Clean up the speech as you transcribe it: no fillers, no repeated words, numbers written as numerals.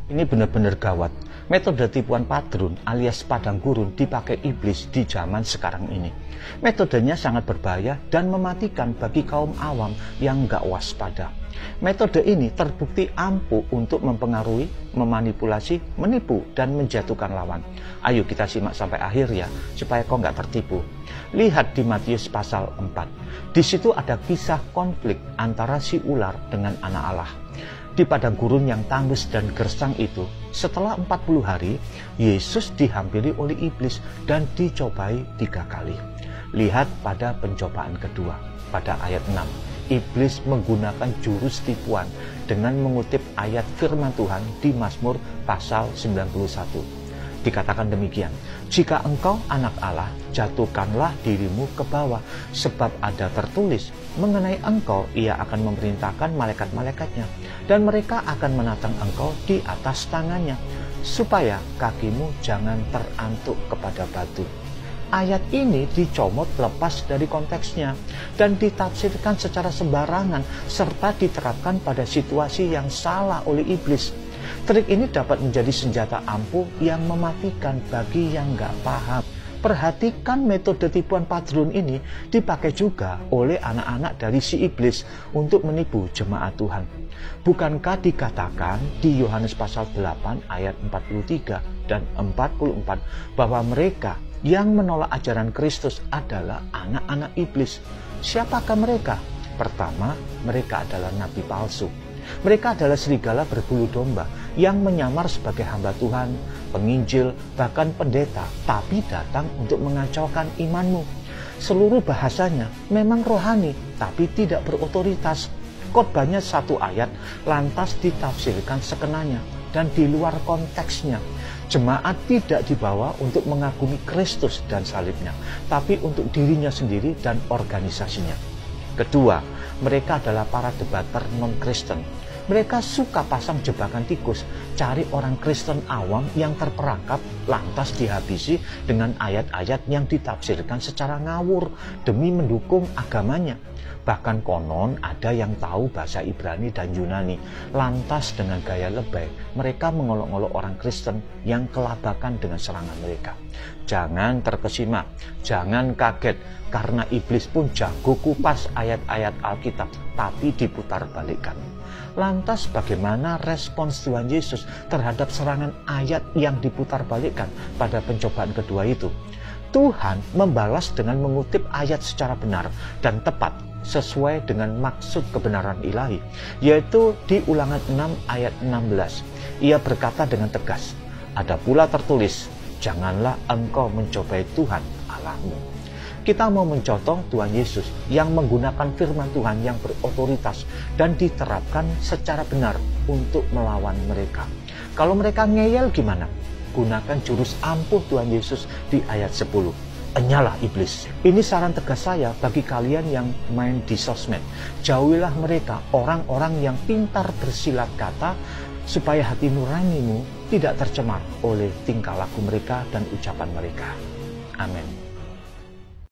Ini benar-benar gawat. Metode tipuan padrun alias padang gurun dipakai iblis di zaman sekarang ini. Metodenya sangat berbahaya dan mematikan bagi kaum awam yang nggak waspada. Metode ini terbukti ampuh untuk mempengaruhi, memanipulasi, menipu, dan menjatuhkan lawan. Ayo kita simak sampai akhir ya, supaya kau nggak tertipu. Lihat di Matius pasal 4. Di situ ada kisah konflik antara si ular dengan anak Allah. Di padang gurun yang tandus dan gersang itu, setelah 40 hari, Yesus dihampiri oleh iblis dan dicobai 3 kali. Lihat pada pencobaan kedua, pada ayat 6. Iblis menggunakan jurus tipuan dengan mengutip ayat firman Tuhan di Mazmur pasal 91. Dikatakan demikian, jika engkau anak Allah, jatuhkanlah dirimu ke bawah, sebab ada tertulis, mengenai engkau ia akan memerintahkan malaikat-malaikatnya, dan mereka akan menatang engkau di atas tangannya, supaya kakimu jangan terantuk kepada batu. Ayat ini dicomot lepas dari konteksnya dan ditafsirkan secara sembarangan serta diterapkan pada situasi yang salah oleh iblis. Trik ini dapat menjadi senjata ampuh yang mematikan bagi yang nggak paham. Perhatikan metode tipuan padrun ini dipakai juga oleh anak-anak dari si iblis untuk menipu jemaat Tuhan. Bukankah dikatakan di Yohanes pasal 8 ayat 43 dan 44 bahwa mereka yang menolak ajaran Kristus adalah anak-anak iblis? Siapakah mereka? Pertama, mereka adalah nabi palsu. Mereka adalah serigala berbulu domba yang menyamar sebagai hamba Tuhan, penginjil, bahkan pendeta, tapi datang untuk mengacaukan imanmu. Seluruh bahasanya memang rohani, tapi tidak berotoritas. Khotbahnya 1 ayat, lantas ditafsirkan sekenanya dan di luar konteksnya. Jemaat tidak dibawa untuk mengagumi Kristus dan salibnya, tapi untuk dirinya sendiri dan organisasinya. Kedua, mereka adalah para debater non-Kristen. Mereka suka pasang jebakan tikus, cari orang Kristen awam yang terperangkap, lantas dihabisi dengan ayat-ayat yang ditafsirkan secara ngawur demi mendukung agamanya. Bahkan konon ada yang tahu bahasa Ibrani dan Yunani, lantas dengan gaya lebay, mereka mengolok-olok orang Kristen yang kelabakan dengan serangan mereka. Jangan terkesima, jangan kaget, karena iblis pun jago kupas ayat-ayat Alkitab, tapi diputar balikkan. Lantas bagaimana respons Tuhan Yesus terhadap serangan ayat yang diputar balikkan pada pencobaan kedua itu? Tuhan membalas dengan mengutip ayat secara benar dan tepat sesuai dengan maksud kebenaran ilahi, yaitu di Ulangan 6 ayat 16. Ia berkata dengan tegas, ada pula tertulis, janganlah engkau mencobai Tuhan Allahmu. Kita mau mencontoh Tuhan Yesus yang menggunakan firman Tuhan yang berotoritas dan diterapkan secara benar untuk melawan mereka. Kalau mereka ngeyel gimana? Gunakan jurus ampuh Tuhan Yesus di ayat 10. Enyalah iblis. Ini saran tegas saya bagi kalian yang main di sosmed. Jauhilah mereka, orang-orang yang pintar bersilat kata, supaya hati nuranimu tidak tercemar oleh tingkah laku mereka dan ucapan mereka. Amin.